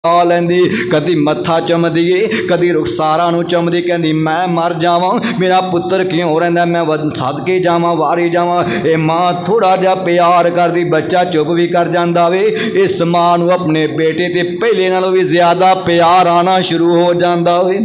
आ लैंदी, कदी मत्था चुमदी कदी रुखसारा नूं चुमदी, कहंदी मैं मर जावां मेरा पुत्र क्यों रहिंदा, मैं सदके जावां वारी जावां। ये मां थोड़ा जिहा प्यार करदी बच्चा चुप भी कर जांदा वे। इस मां नूं अपने बेटे ते पहले नालों भी ज़्यादा प्यार आना शुरू हो जांदा वे।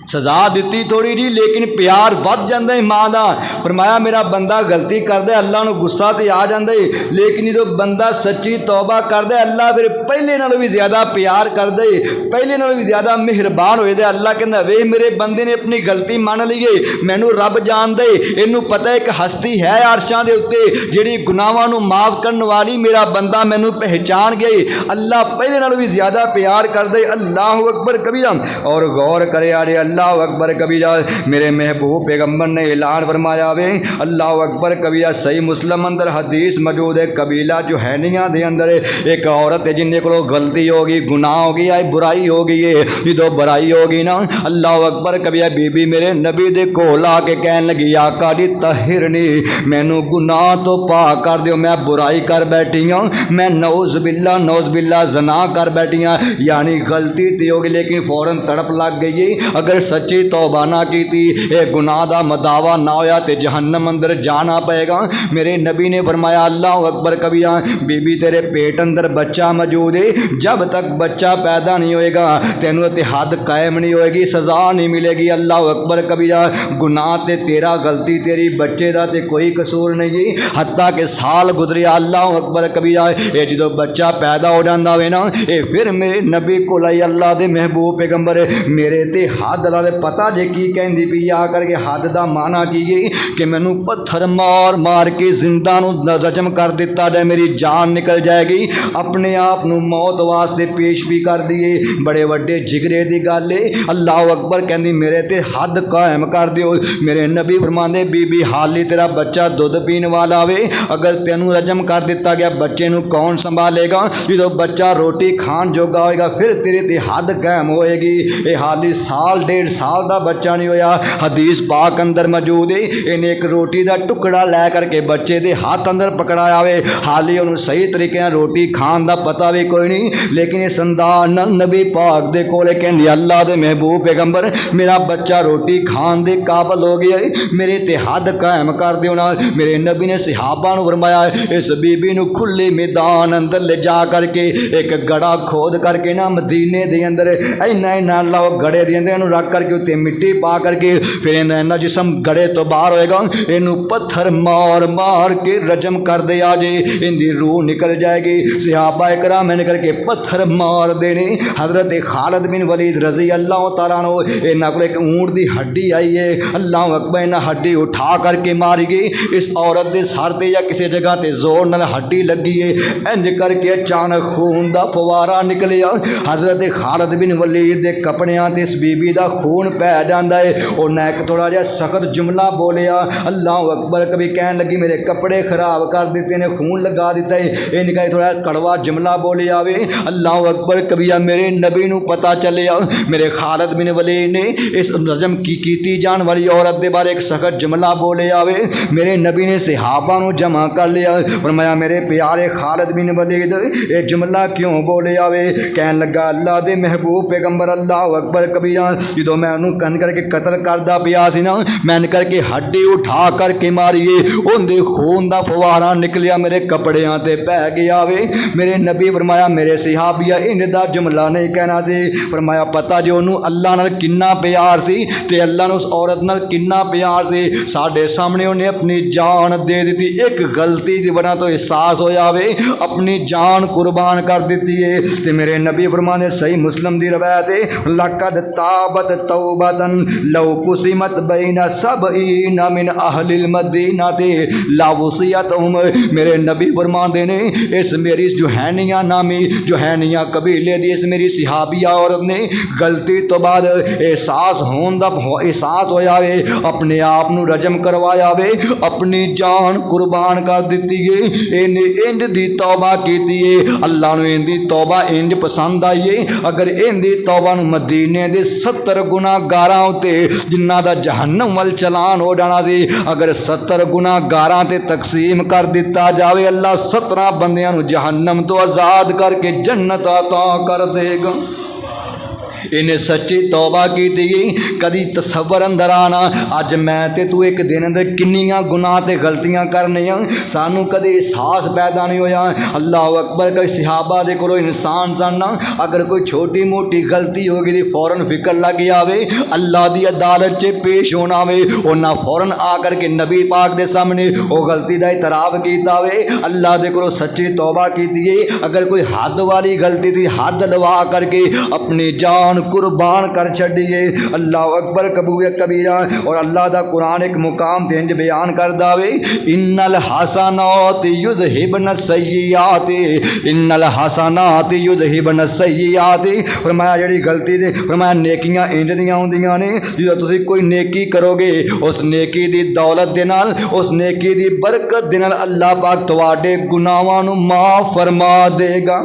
सज़ा दी थोड़ी जी लेकिन प्यार वध जाता है माँ का। फरमाया मेरा बंदा गलती करता अल्लाह नूं गुस्सा तो आ जाता है, लेकिन जो बंदा सच्ची तौबा करता अल्लाह फिर पहले नालों भी ज़्यादा प्यार करता है, पहले नालों भी ज़्यादा मेहरबान हो जाता। अल्लाह कहता वे मेरे बंदे ने अपनी गलती मान ली है, मैनू रब जानता है, इनू पता है एक हस्ती है अरशां दे उत्ते जिहड़ी गुनाहां नूं माफ़ करने वाली, मेरा बंदा मैनू पहचान गया। अल्लाह पहले नालों भी ज़्यादा प्यार करता है। अल्लाह अकबर कबीरा। और गौर करे यारे अल्लाह अकबर कबीरा, मेरे महबूब पैगंबर ने ऐलान फरमाया वे अल्लाह अकबर कबीरा। सही मुस्लिम अंदर हदीस मौजूद है, कबीला जुहैनिया दे अंदर एक औरत है जिन्हें को गलती हो गई, गुनाह हो गया, बुराई हो गई है। जो बुराई हो गई ना अल्लाह अकबर कबीरा, बीबी मेरे नबी दे कोल आके कहन लगी आका दी तहिरनी, मैनू गुनाह तो पाक कर दियो, मैं बुराई कर बैठी हाँ, मैं नौज बिल्ला जना कर बैठी हाँ। यानी गलती तो होगी लेकिन फौरन तड़प लग गई है। अगर सच्ची तौबा ना की गुनाह का मदावा ना होया तो जहन्नम अंदर जाना पएगा। मेरे नबी ने फरमाया अल्लाह अकबर कबीरा, बीबी तेरे पेट अंदर बच्चा मौजूद है, जब तक बच्चा पैदा नहीं होएगा तेनों ते हद कायम नहीं होएगी, सज़ा नहीं मिलेगी। अल्लाह अकबर कबीरा, गुनाह ते तेरा गलती तेरी, बच्चे का तो कोई कसूर नहीं है, हत्ता के साल गुजरे। अल्लाह अकबर कबीरा, ये जो बच्चा पैदा हो जाता वे ना, ये फिर मेरे नबी को लाई अल्लाह के महबूब पैगंबर मेरे ते हद ला पता जे की कहती पी आ करके हद का माना की गई कि मैनू पत्थर मार मार के जिंदा रजम कर दिता जाए, मेरी जान निकल जाएगी। अपने आप नू मौत वास्ते पेश भी कर दिए, बड़े वड्डे जिगरे की गल है। अल्लाह अकबर कहती मेरे ते हद कायम कर दियो। मेरे नबी फरमांदे बीबी हाली तेरा बच्चा दुध पीने वाला वे, अगर तेनू रजम कर दिता गया बच्चे नू कौन संभालेगा, जो बच्चा रोटी खान जोगा होएगा फिर तेरे ते हद कायम होएगी। ये हाली साल डेढ़ साल का बच्चा नहीं होया, हदीस पाक अंदर मौजूद है। इन्हें एक रोटी का टुकड़ा लै करके बच्चे के हाथ अंदर पकड़ाया वे, हाली उन्होंने सही तरीके रोटी खान का पता भी कोई नहीं, लेकिन इस अंदाज नबी पाक दे कोले कहंदी अल्लाह दे महबूब पैगंबर मेरा बच्चा रोटी खान दे काबल हो गया है, मेरे ते हद कायम कर दियो ना। मेरे नबी ने सहाबा नूं फरमाया इस बीबी नूं खुले मैदान अंदर ले जा करके एक गड़ा खोद करके ना मदीने दे अंदर इन्ना लाओ गड़े दे अंदर रख करके उत्ते मिट्टी पा करके फिर इन्ना जिसम गड़े तो बाहर होएगा, इनू पत्थर मार मार के रजम कर दे आ जे, इनकी रूह निकल जाएगी। सहाबा इकराम मैंने करके पत्थर मार देने। हजरत खालिद बिन वलीद रजी अल्लाह तआला अन्हु इन्हां कोल एक ऊंट की हड्डी आई है, अल्लाह अकबर इन्हां हड्डी उठा करके मारी गई। इस औरत के सर ते या किसी जगह ते जोर नाल हड्डी लगी है, इंज करके अचानक खून का फवारा निकलिया। हजरत खालिद बिन वलीद के कपड़ियां ते इस बीबी का खून पै जाता है। उन्हें एक थोड़ा जहा सख्त जुमला बोलिया, अल्लाह अकबर कभी कहन लगी मेरे कपड़े खराब कर दिते ने, खून लगा दिता है, इनका थोड़ा कड़वा जुमला बोले आवे। अल्लाह अकबर कभी मेरे नबी नूं पता चलिया मेरे खालिद बिन वलीद ने इस रजम की जान वाली औरत के बारे एक सख्त जुमला बोले आवे। मेरे नबी ने सहाबा नूं जमा कर लिया, फरमाया मेरे प्यारे खालिद बिन वलीद ये जुमला क्यों बोले आवे। कहन लगा अल्लाह दे महबूब पैगंबर अल्लाह अकबर कबीरा, जो मैं उन्होंने कन करके कतल करता पिया सी ना, मैंने करके हड्डी उठा करके मारीए, उनके खून का फवारा निकलिया मेरे कपड़ियां ते पै गया वे। मेरे नबी फरमाया मेरे सहाबिया इनका जुमला नहीं कहना सी। फरमाया पता जो उन्होंने अल्लाह नाल किन्ना प्यार सी ते अल्लाह नूं उस औरत नाल किन्ना प्यार सी, साडे सामने उन्हें अपनी जान दे दी। एक गलती की वजह तो एहसास होया वे, अपनी जान कुर्बान कर दी है। ते मेरे नबी फरमाने सही मुस्लिम की रवायत है लक़द ताबत तौबतन लौ कुसिमत बैना सबईना मिन अहलिल मदीना ते ला वसियतहुम। मेरे नबी फरमाते ने इस मेरी जुहैनिया नामी जुहैनिया कबीले दी इस मेरी सहाबिया औरत ने गलती तो बाद एहसास होने दा एहसास होया वे, अपने आप नूं रजम करवाया वे, अपनी जान कुर्बान कर दी है। इन्हें इंज दी तौबा की है, अल्लाह नूं इंदी तौबा इंज पसंद आई है। अगर इंदी तौबा नूं मदीने दे 70 गुनाहगारां उत्ते जिन्हां दा जहन्नम वल चलान हो जाना सी, अगर 70 गुनाहगारां ते तकसीम कर दिता जावे, अल्लाह 17 बंदियां नूं जहन्नम तो आज़ाद करके जन्नत अता कर देगा। इन्हें सच्ची तौबा की गई, कदी तसव्वुर अंदर आना अज मैं ते तू एक दिन अंदर किन्नियां गुनाह ते गलतियां करने, सानू कदे एहसास पैदा नहीं होया। अल्लाह अकबर, कई सहाबा दे कोलों इंसान जानना, अगर कोई छोटी मोटी गलती हो गई फौरन फिक्र लग जावे, अल्लाह दी अदालत च पेश होना वे, उन्हां फौरन आकर के नबी पाक दे सामने वो गलती का इतराफ किया वे, अल्लाह दे कोलों सच्ची तौबा की गई। अगर कोई हद वाली गलती थी, हद लवा करके अपनी जान कुर्बान कर छड़िए। अल्लाह अकबर कबूर कबीरा। और अल्लाह दा कुरान एक मुकाम ते इंज बयान कर दावे, इन्नल हसनात युज़हिबन सय्यियात, इन्नल हसनात युज़हिबन सय्यियात। फरमाया जेड़ी गलती दे, फरमाया नेकियां इंज दियां हुंदियां ने, जो तुसीं कोई नेकी करोगे उस नेकी दी दौलत दे नाल, उस नेकी दी बरकत दे नाल अल्लाह पाक तुहाडे गुनाहां नूं माफ़ फरमा देगा।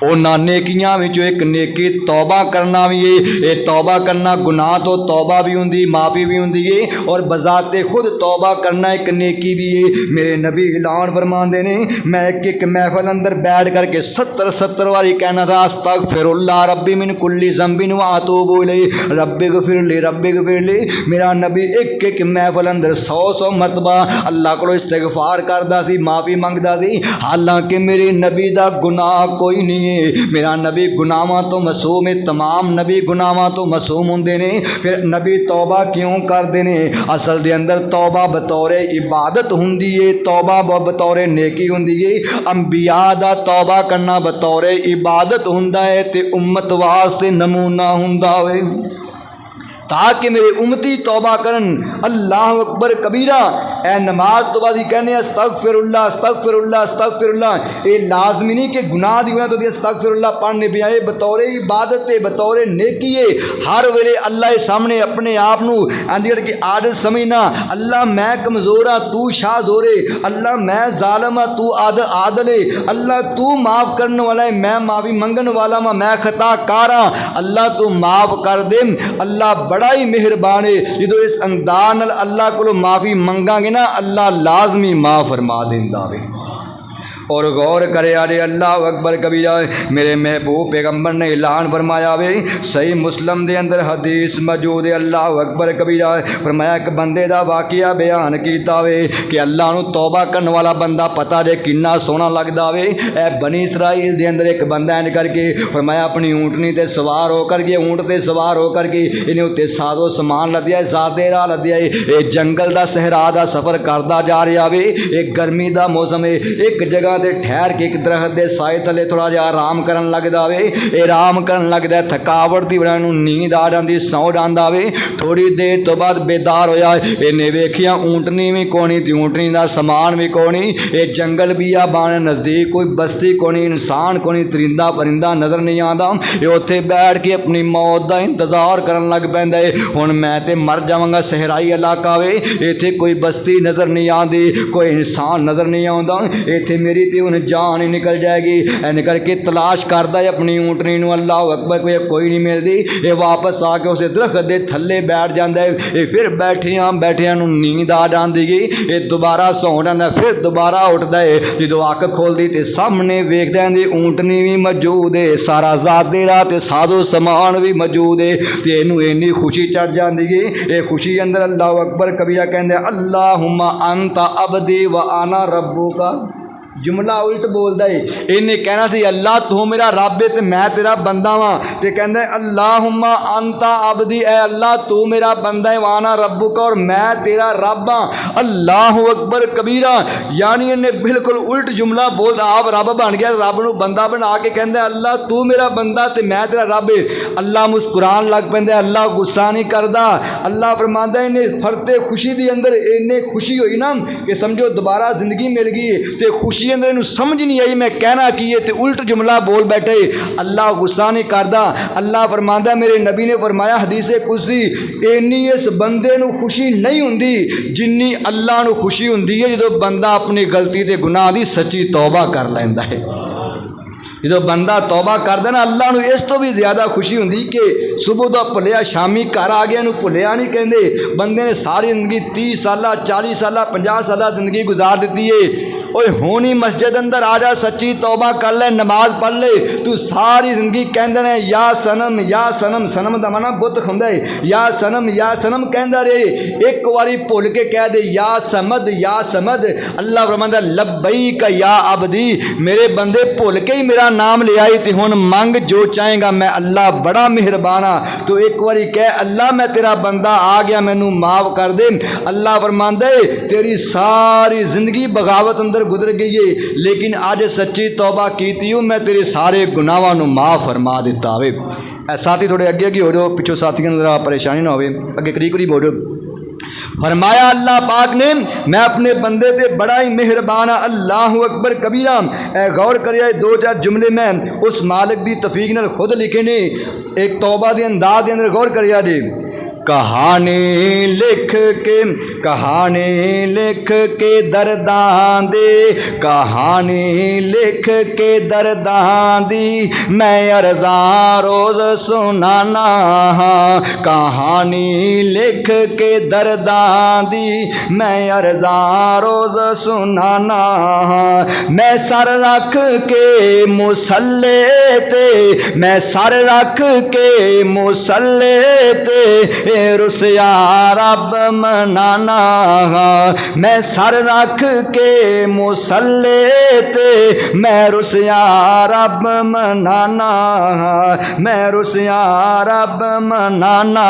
उन्हां नेकियां विचों एक नेकी तौबा करना भी है। ये तौबा करना गुनाह तो तौबा भी होंदी, माफ़ी भी होंदी है, और बजाते खुद तौबा करना एक नेकी भी है। मेरे नबी ऐलान फरमाते ने, मैं एक महफिल अंदर बैठ करके 70 वारी कहना था, अस्तगफिरुल्लाह रब्बी मिन कुल्ली ज़ंबिन व अतूबु इलैहि रब्बि गफिरली रब्बि गफिरली। मेरा नबी एक महफिल अंदर 100 मरतबा अल्लाह को इस्तगफार करता सी, माफ़ी मंगता सी, हालांकि मेरे नबी का गुनाह कोई नहीं। मेरा नबी गुनाहां तो मासूम है, तमाम नबी गुनाहां तो मासूम होंदे ने। फिर नबी तौबा क्यों करते हैं? असल दे अंदर तौबा बतौरे इबादत हुंदी है, तौबा बतौरे नेकी हुंदी है। अंबिया दा तौबा करना बतौरे इबादत हुंदा है ते उम्मत वास्ते नमूना हुंदा है, ताकि मेरे उम्मती तौबा करन। अल्लाह अकबर कबीरा। ए नमाज तो बाद ही कहने अस्तगफिरुल्लाह अस्तगफिरुल्लाह अस्तगफिरुल्लाह। ये लाजमी नहीं कि गुनाह दी तो अस्तगफिरुल्लाह पढ़ने पे आए, बतौरे इबादत है, बतौरे नेकी है। हर वेले अल्लाह के सामने अपने आप नूं आंदी कि आदत समझना, अल्लाह मैं कमज़ोर हाँ तू शाह जोरे, अल्लाह मैं जालिम हाँ तू आदल है, अल्लाह तू माफ़ करने वाला है मैं माफ़ी मंगन वाला हाँ, मैं खताकार हाँ, अल्लाह तू माफ़ कर दे। अल्लाह बड़ा ही मेहरबान है। जो इस अंदाज अल्लाह को माफ़ी मंगांगे ना, अल्लाह लाजमी माफ़ फरमा देंदा वे। और गौर करे अरे अल्लाह अकबर कबीरा। मेरे महबूब पैगंबर ने ऐलान फरमाया वे, सही मुस्लिम दे अंदर हदीस मौजूद है, अल्लाह अकबर कबीरा फरमाया एक बंदे दा वाकिया बयान किया वे कि अल्लाह नूं तौबा करने वाला बंदा पता जे किन्ना सोहना लगदा वे। ए बनी इसराइल दे अंदर एक बंदा इंज करके फरमाया अपनी ऊँटनी ते सवार होकर के, ऊँट ते सवार होकर के इन्हें उत्ते साजो समान लद्या, ज़ादे राह लद्या, ये जंगल दा सहरा दा सफ़र करदा जा रहा वे। एक गर्मी दा मौसम है, एक जगह दे ठहर के एक दरख्त के साए थले थोड़ा जिहा आराम करन लगदा वे। आराम करन लगदा, थकावट दी वजह नाल नींद आ जांदी, सौ जांदा वे। थोड़ी देर तो बाद बेदार होया, इन्हें वेखिया ऊँटनी भी कोनी ते ऊँटनी दा समान भी कोनी, ये जंगल बियाबान नज़दीक कोई बस्ती कोनी, इंसान कोनी, परिंदा परिंदा नज़र नहीं आंदा। ये उत्थे बैठ के अपनी मौत का इंतजार करन लग पैंदा है। हुण मैं ते मर जावांगा, सहराई इलाका वे, इत्थे कोई बस्ती नज़र नहीं आती, कोई इंसान नज़र नहीं आंदा, इत्थे मेरी उन जान ही निकल जाएगी। इन करके तलाश करता है अपनी ऊँटनी नूं, अल्लाह अकबर कोई नहीं मिलती। ये वापस आके उस दरख्त के थले बैठ जाता है। ये फिर बैठिया नींद आ जाती है, ये दोबारा सौ जाता, फिर दोबारा उठता है। जो अख खोलती तो सामने वेखदा है ऊँटनी भी मौजूद है, सारा ज़ादे राह ते साजो समान भी मौजूद है। तो इनू इन्नी खुशी चढ़ जाती है। ये खुशी अंदर अल्लाह अकबर कबीरा कहते अल्लाहुम्मा अंता अब्दी व आना रब्बुका। जुमला उल्ट बोलता है, इन्हें कहना सी अल्लाह तू मेरा रब है तो मैं तेरा बंदा वां, तो कहते अल्लाहुम्मा अंता अब्दी, ए अल्लाह तू मेरा बंदा है, वाना रब्बुका और मैं तेरा रब हाँ। अल्लाह अकबर कबीरा। यानी इन्हें बिल्कुल उल्ट जुमला बोलता, आप रब बन गया, रब नूं बंदा बना के कहते अल्लाह तू मेरा बंदा तो मैं तेरा रब है। अल्लाह मुस्कुरान लग पैंदा, अल्लाह गुस्सा नहीं करता। अल्लाह फरमांदा इन्हें फरते खुशी के अंदर इन्ने खुशी हुई ना कि समझो दोबारा जिंदगी मिल गई, तो खुशी अंदर इन्हू समझ नहीं आई मैं कहना की है, तो उल्ट जुमला बोल बैठे। अल्लाह गुस्सा नहीं करता। अल्लाह फरमांदा मेरे नबी ने फरमाया हदीसे कुदसी, इन्नी इस बंदे नू खुशी नहीं हुंदी जिन्नी अल्लाह नू खुशी हुंदी है जो बंदा अपनी गलती ते गुनाह दी सच्ची तौबा कर लैंदा है। जो बंदा तौबा करता ना अल्लाह नूं इस तो भी ज़्यादा खुशी होंदी कि सुबह का भुलिया शामी घर आ गया भुलिया नहीं कहते। बंदे ने सारी जिंदगी 30 साल 40 साल 50 साल जिंदगी गुजार दी है। ओए हुण ही मस्जिद अंदर आ जा, सच्ची तौबा कर ले, नमाज पढ़ ले, तू सारी जिंदगी कहंदे ने या सनम या सनम। सनम दा माना बुत खुंदा है। या सनम कहंदा रे, एक बारी भुल के कह दे या समद या समद। अल्लाह फरमांदा लब्बैक या अब्दी, मेरे बंदे भुल के ही मेरा नाम ले आई ते हुण मंग जो चाहेगा, मैं अल्लाह बड़ा मेहरबान हाँ। तो एक बारी कह अल्लाह मैं तेरा बंदा आ गया, मैनू माफ़ कर दे। अल्लाह फरमांदा तेरी सारी जिंदगी बगावत अंदर गुजर गई है, लेकिन अज सच्ची तौबा की हूँ, मैं तेरे सारे गुनाहों को माफ़ फरमा दिता होवे। साथी थोड़े अगे अगे हो जाओ, पिछों साथियों जरा परेशानी ना हो, अगे करीब करीब हो जाओ। फरमाया अल्लाह पाक ने मैं अपने बंदे ते बड़ा ही मेहरबान हाँ। अल्लाहु अकबर कबीरा। ए गौर करिए 2-4 जुमले में उस मालिक की तफीक नाल खुद लिखे ने, एक तौबा के अंदाज के अंदर गौर करिए जी। कहानी लिख के दर्दां दे, कहानी लिख के दर्दां दी मैं अर्ज़ां रोज़ सुनाना हाँ। कहानी लिख के दर्दां दी मैं अर्ज़ां रोज़ सुनाना हाँ। मैं सर रख के मुसल्ले ते, मैं सर रख के मुसल्ले ते रुसिया रब मनाना हाँ। मैं सर रख के मुसल्ले ते मैं रुसिया रब मनाना हाँ। मैं रुसिया रब मनाना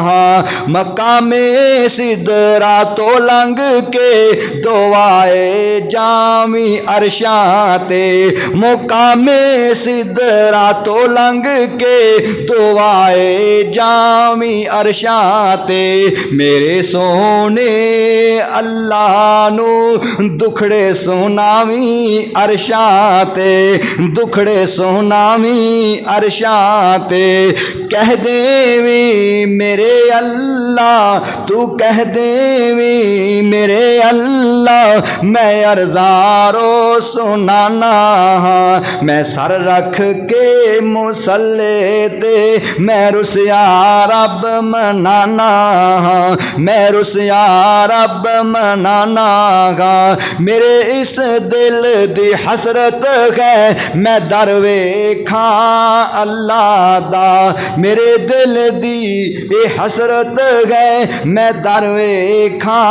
हाँ। मकामे सिदरा तो लंघ के दुआए जामी अरशाते, मुकामे सिदरा तो लंघ के दुआए जामी अरशाते। मेरे सोने अल्लाह नू दुखड़े सुनावी अरशाते, दुखड़े सुनावी अरशाते। कह देवी मेरे अल्लाह, तू कह देवी मेरे अल्लाह मैं अर्ज़ारो सुनाना हाँ। मैं सर रख के मुसल्ले ते मैं रुसिया रब मनाना हाँ। मैं रुसिया रब मनाना हाँ। मेरे इस दिल दी हसरत है मैं दर वेखां अल्लाह दा, मेरे दिल दी ये हसरत है मैं दर वेखां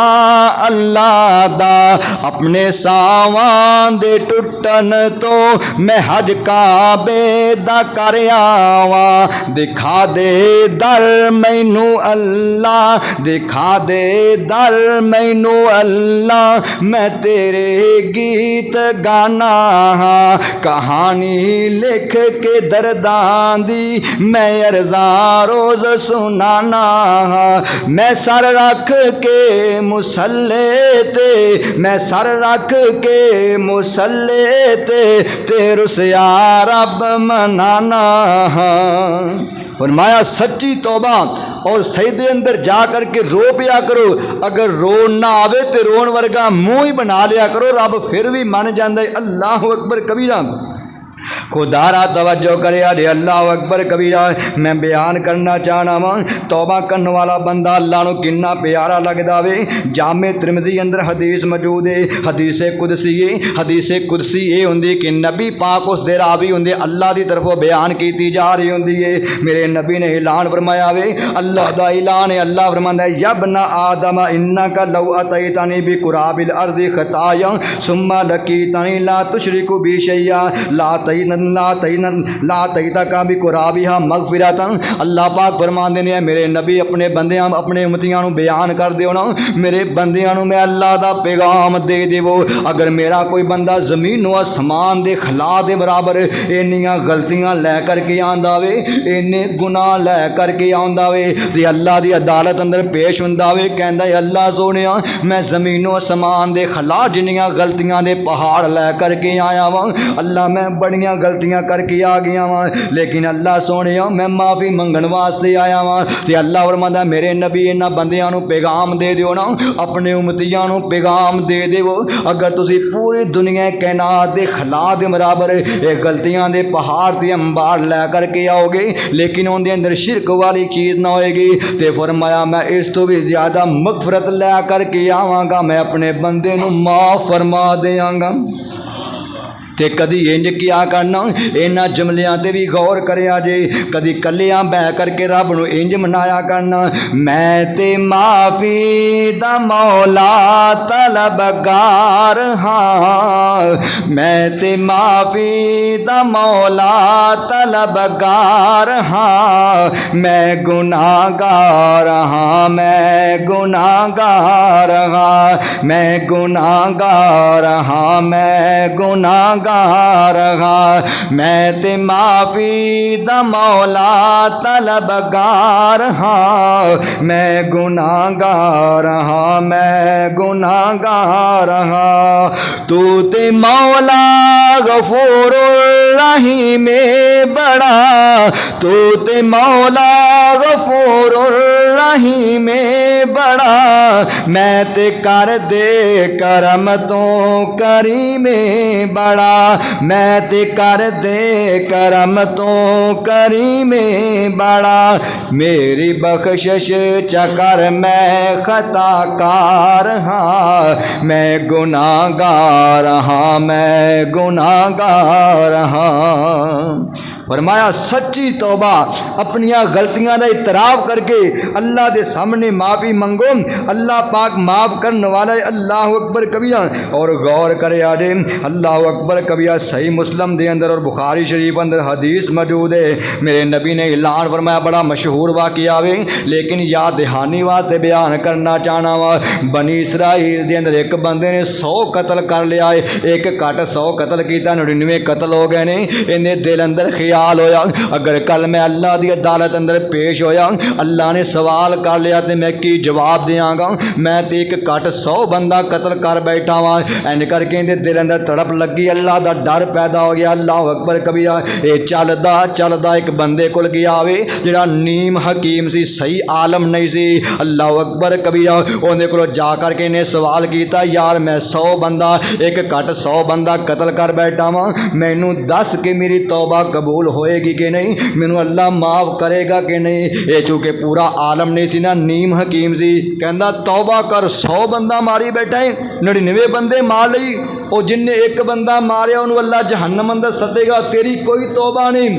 अल्लाह दा। अपने सावां दे टुटन तो मैं हज काबे दा कर आवां। दिखा दे दर मैनू अल्लाह, दिखा दे दर मैनू अल्लाह मैं तेरे गीत गाना हाँ। कहानी लिख के दर्दां दी मैं अर्ज़ां रोज़ सुनाना हाँ। मैं सर रख के मुसल्ले ते, मैं सर रख के मुसल्ले ते रुसिया रब मनाना हाँ। फरमाया सच्ची तौबा और सजदे अंदर जा कर के रो पिया करो। अगर रो ना आवे तो रोन वर्गा मुँह ही बना लिया करो, रब फिर भी मन जाता है। अल्लाह अकबर कबीरा। खुदारा तवज्जो करे अरे अल्लाह अकबर कबीरा। मैं बयान करना चाहना वा तौबा करने वाला बंदा अल्लाह नू किन्ना प्यारा लगदा वे। जामे तिरमिज़ी अंदर हदीस मौजूद है, हदीसे कुदसी ये होंदी कि नबी पाक उस दे रावी होंदे, अल्लाह की तरफों बयान की जा रही होंदी है। मेरे नबी ने ऐलान फरमाया वे, अल्लाह दा ऐलान है। अल्लाह फरमांदा है यबना आदम इन्नका लौ अतैतनी बि कुराबिल अर्ज़ि खताया सुम्मा लकीतनी ला तुशरिकु बि शैया ला तईता का भी कुराबिहा मगफिरतन। अल्लाह पाक फरमाते हैं मेरे नबी अपने बंदियां अपने उम्मतियां नू बयान कर दियो ना, मेरे बंदियां नू मैं अल्लाह दा पैगाम दे देवो। अगर मेरा कोई बंदा जमीन व आसमान दे खला दे बराबर इन्नियां गलतियां लै करके आंदा वे, इन्ने गुनाह लै करके आंदा वे ते अल्लाह दी अदालत अंदर पेश हुंदा वे, कहंदा है अल्लाह सोनिया मैं जमीनों आसमान दे खला जिन्नियां गलतियां दे पहाड़ लै करके आया वां। अल्लाह मैं बड़ियां इन्नियां गलतियां करके आ गया वा, लेकिन अल्लाह सोने मैं माफ़ी मंगण वास्ते आया वा। ते अल्लाह फरमांदा मेरे नबी इन्हां बंदियां नूं पैगाम दे दिओ ना, अपने उम्मतियां नूं पैगाम दे देवो। अगर तुसीं पूरी दुनिया कैनात दे खला दे बराबर ये गलतियां दे पहाड़ ते अंबार लै करके आओगे, लेकिन उनके अंदर शिरक वाली चीज़ ना होएगी, तो फरमाया मैं इस तो भी ज़्यादा मगफरत लै करके आवांगा, मैं अपने बंदे नूं माफ़ फरमा देंगा। ते कदी इंज क्या करना, इन्हां जुमलियां ते भी गौर करिया जे। कदी कलियां बह करके रब नूं इंज मनाया करना, मैं ते माफ़ी दा मौला तलबगार हाँ, मैं ते माफ़ी दा मौला तलबगार हाँ, मैं गुनाहगार हाँ, मैं गुनाहगार हाँ, मैं गुनाहगार हाँ, मैं गुनाहगार हाँ, मैं ते माफ़ी दा मौला तलबगार हाँ, मैं गुनाहगार हाँ, मैं गुनाहगार हाँ। तू ते मौला गफूर रहीम बड़ा, तू ते मौला गफूर रहीम बड़ा, मैं ते कर दे करम तो करीम बड़ा, मैं ते कर दे करम तो करीम बड़ा, मेरी बख्शिश चकर मैं खताकार हाँ, मैं गुनाहगार हाँ, मैं गुनाहगार हाँ। फरमाया सच्ची तौबा अपनिया गलतियां का इतराफ करके अल्लाह के सामने माफ़ी मंगो, अल्लाह पाक माफ़ करने वाला है। अल्लाह अकबर कबिया। और गौर करे आजे अल्लाह अकबर कबिया सही मुस्लिम के अंदर और बुखारी शरीफ अंदर हदीस मौजूद है। मेरे नबी ने ऐलान फरमाया, बड़ा मशहूर वाक़या वे, लेकिन याद दहानी वास्ते बयान करना चाहना वा। बनी इसराइल के अंदर एक बंदे ने 100 कतल कर लिया है, एक घट 100 कतल किया, 99 कतल हो गए ने। इन्हें दिल अंदर ख्याल होया अगर कल मैं अल्लाह की अदालत अंदर पेश होया, अल्लाह ने सवाल कर लिया तो मैं की जवाब देंगा, मैं तो एक घट 100 बंदा कतल कर बैठा वा। एन करके इहदे दिल अंदर तड़प लगी, अल्लाह का डर पैदा हो गया। अल्लाह अकबर कबिया ये चलदा चलदा एक बंदे कोल गया वे जिहड़ा नीम हकीम सी, सही आलम नहीं सी। अल्लाह अकबर कबिया उहदे कोल जा करके इन्हें सवाल किया, यार मैं 100 बंदा एक घट 100 बंदा कतल कर बैठा वा, मैनू दस के मेरी तौबा कबूल होएगी कि नहीं, मैनू अल्लाह माफ़ करेगा कि नहीं। ये चूँकि पूरा आलम नहीं सी ना, नीम हकीम सी, कहता तौबा कर 100 बंदा मारी बैठा है, 99 बंदे मार लई, और जिन्हें एक बंदा मारिया उन्होंने अल्लाह जहन्नम अंदर सटेगा, तेरी कोई तौबा नहीं।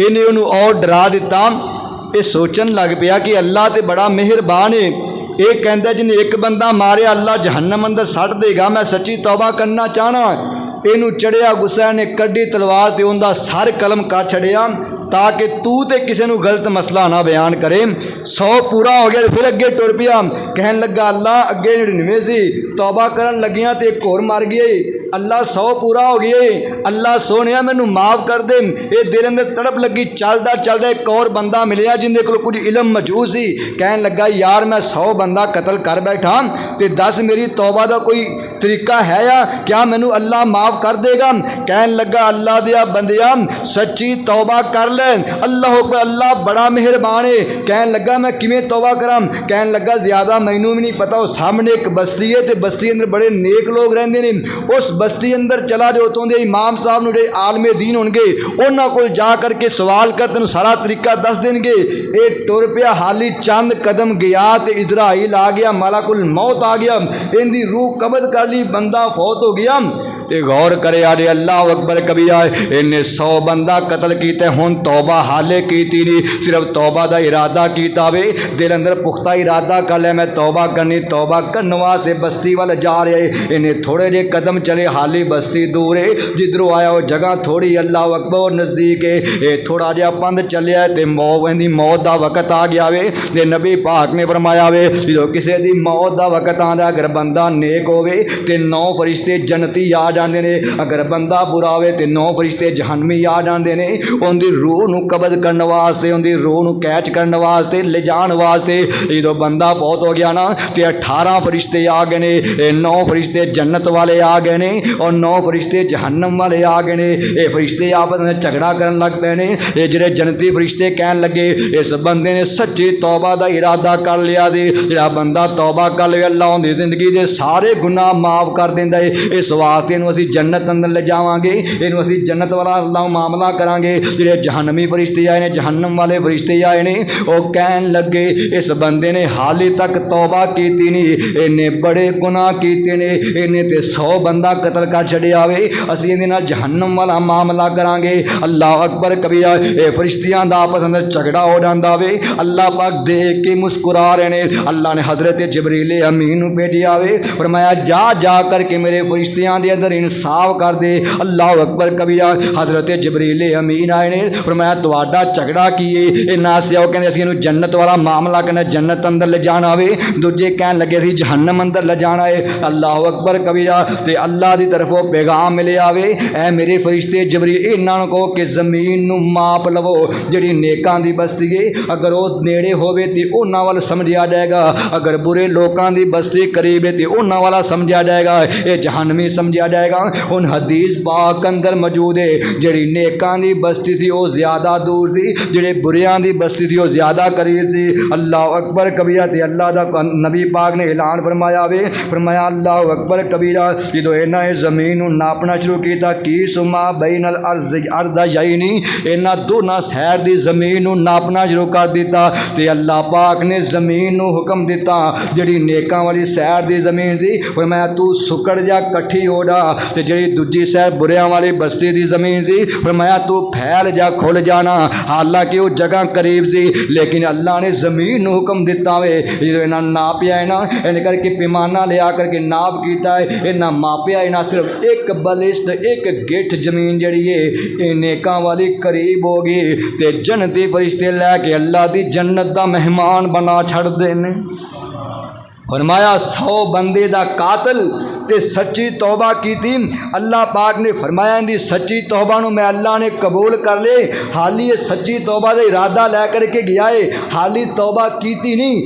इन्हें उन्होंने और डरा दिता। ये सोचन लग पिया कि अल्लाह तो बड़ा मेहरबान है, ये कहता जिन्हें एक बंदा मारिया अल्लाह जहन्नम अंदर सट देगा, मैं सच्ची तौबा करना चाहना। इनू चढ़िया गुस्सा ने कड्डी तलवार ते उनका सर कलम कर छड़िया ताकि तू तो किसी को गलत मसला ना बयान करे। 100 पूरा हो गया, फिर अगे टुर पिया, कहन लगा अल्लाह अगे 99 सी, तौबा करन लगिया तो एक होर मर गई, अल्लाह 100 पूरा हो गया, अल्लाह सोने मैनू माफ़ कर दे। ये दिल अंदर तड़प लगी, चलदा चलदा एक और बंदा मिलिया जिंदे कोल कुछ इलम मौजूद सी, कहन लगा यार मैं 100 बंदा कतल कर बैठा, तो दस मेरी तौबा का कोई तरीका है या क्या मैनू अल्लाह माफ़ कर देगा। कहन लगा अल्लाह दिया बंदिया सच्ची तौबा कर ले, अल्लाह अकबर अल्लाह बड़ा मेहरबान है। कहन लगा मैं किमें तौबा करा, कहन लगा ज़्यादा मैनू भी नहीं पता, उस सामने एक बस्ती है तो बस्ती अंदर बड़े नेक लोग रहंदे ने, उस बस्ती अंदर चला जो उतों दे इमाम साहब नूं जिहड़े आलमे दीन होणगे उन्हां कोल जा करके सवाल कर तैनूं सारा तरीका दस देणगे। ये टुर पिया, हाली चंद कदम गया तो इजराइल आ गया, मलाकुल मौत आ गया, इनकी रूह कबज कर ली, बंदा फौत हो गया। ते गौर करे आजे अल्लाह अकबर कबिया इन्हें 100 बंदा कतल किया, हुण तौबा हाले की नहीं, सिर्फ तौबा का इरादा किया वे, दिल अंदर पुख्ता इरादा कर लिया मैं तौबा करनी, तौबा करने वास्ते बस्ती वाल जा रहे। इन्हें थोड़े जे कदम चले, हाली बस्ती दूर है, जिधरों आया वो जगह थोड़ी अल्लाह अकबर नज़दीक है, ये थोड़ा जहा पंध चलिया तो मौत का वक़्त आ गया वे। ते नबी पाक ने फरमाया वे जो किसी की मौत का वक़्त आंदा अगर बंदा नेक होवे ते 9 फरिश्ते जन्नती आ ਜਾਂਦੇ ਨੇ। अगर बंदा बुरा होवे तो 9 फरिश्ते जहन्नमी आ जाते हैं, उनकी रूह नूं कबज़ करने वास्ते, उनकी रूह नूं कैच करने वास्ते, ले जाने वास्ते। जो बंदा बहुत हो गया ना तो 18 फरिश्ते आ गए ने, 9 फरिश्ते जन्नत वाले आ गए ने और 9 फरिश्ते जहन्नम वाले आ गए ने। ये फरिश्ते आपस में झगड़ा करन लग पे ने। ये जिहड़े जन्नती फरिश्ते कहन लगे इस बंदे ने सच्ची तौबा का इरादा कर लिया सी, जिहड़ा बंदा तौबा कर ले अल्लाह उनकी जिंदगी के सारे गुनाह माफ़ कर देंदा है। इस वास्ते इहनूं असीं जन्नत अंदर ले जावांगे, इहनूं असीं जन्नत वाला अल्लाह मामला करांगे। जिहड़े जहन्नमी फरिश्ते आए ने, जहन्नम वाले फरिश्ते आए ने, वो कहन लगे इस बंदे ने हाले तक तौबा कीती नहीं, इन्हें बड़े गुनाह कीते ने, इन्हें ते 100 बंदा कतल कर छड़िया वे, असीं इहदे नाल जहन्नम वाला मामला करांगे। अल्लाह अकबर कबीरा। ये फरिश्तियां दा आपस अंदर झगड़ा हो जांदा वे। अल्लाह पाक देख के मुस्कुरा रहे ने। अल्लाह ने हजरत जिबरील अमीन नूं भेजिया वे, फरमाया जा जा करके मेरे फरिश्तियां दे अंदर इंसाफ कर दे। अल्लाह अकबर कबीरा। हजरत जिबरील अमीन आए ने, फरमाया तुहाडा झगड़ा की है? इन्हां से वो कहंदे असीं इहनूं जन्नत वाला मामला करना, जन्नत अंदर ले जाना वे। दूजे कहन लगे सी जहन्नम अंदर ले जाना है। अल्लाह अकबर कबीरा। ते अल्लाह की तरफों पैगाम मिले आवे, ऐ मेरे फरिश्ते जिबरील इन्हां नूं कहो कि जमीन नूं माप लवो, जिहड़ी नेकां दी बस्ती है अगर वो नेड़े होवे ते उन्हां वाल समझिया जाएगा, अगर बुरे लोकां दी बस्ती करीब है तो उन्हां वाला समझिया जाएगा, ये जहन्नमी समझिया जाएगा। उन हदीस पाक अंदर मौजूद है जिहड़ी नेकां दी बस्ती थी वो ज़्यादा दूर थी, जिहड़े बुरियां दी बस्ती थी वो ज़्यादा करीब थी। अल्लाह अकबर कबीरा। ते अल्लाह दा नबी पाक ने ऐलान फरमाया वे, फरमाया अल्लाह अकबर कबीरा। जो इन्हें जमीन नूं नापना शुरू किया की सुमा बैनल अर्द यानी, इन्हां दोनों शहर की जमीन नूं नापना शुरू कर दिता। ते अल्लाह पाक ने जमीन नूं हुक्म दिता जिहड़ी नेकां वाली शहर की जमीन थी, फरमाया तू सुकड़ जा कट्ठी हो जा, ते जिहड़ी दूजी शहर बुरियां वाली बस्ती की जमीन थी, फरमाया तू फैल जा खुल जाना। हालांकि वो जगह करीब थी, लेकिन अल्लाह ने जमीन नूं हुक्म दिता वे। जो इन्हां नापिया है ना, इन करके पैमाना लिया करके नाप किया है, इन्हां मापिया इन्हां सिर्फ एक बलिष्ठ एक गिठ जमीन जिहड़ी है नेकां वाली करीब हो गई। ते जन्नती फरिश्ते लैके अल्लाह की जन्नत का मेहमान बना छड़दे ने। फरमाया 100 बंदे दा कातल ते सच्ची तौबा की थी। अल्लाह पाक ने फरमाया इनकी सच्ची तौबा नूं मैं अल्लाह ने कबूल कर ले। हाली ये सच्ची तौबा का इरादा लै करके गया है, हाली तौबा की नहीं।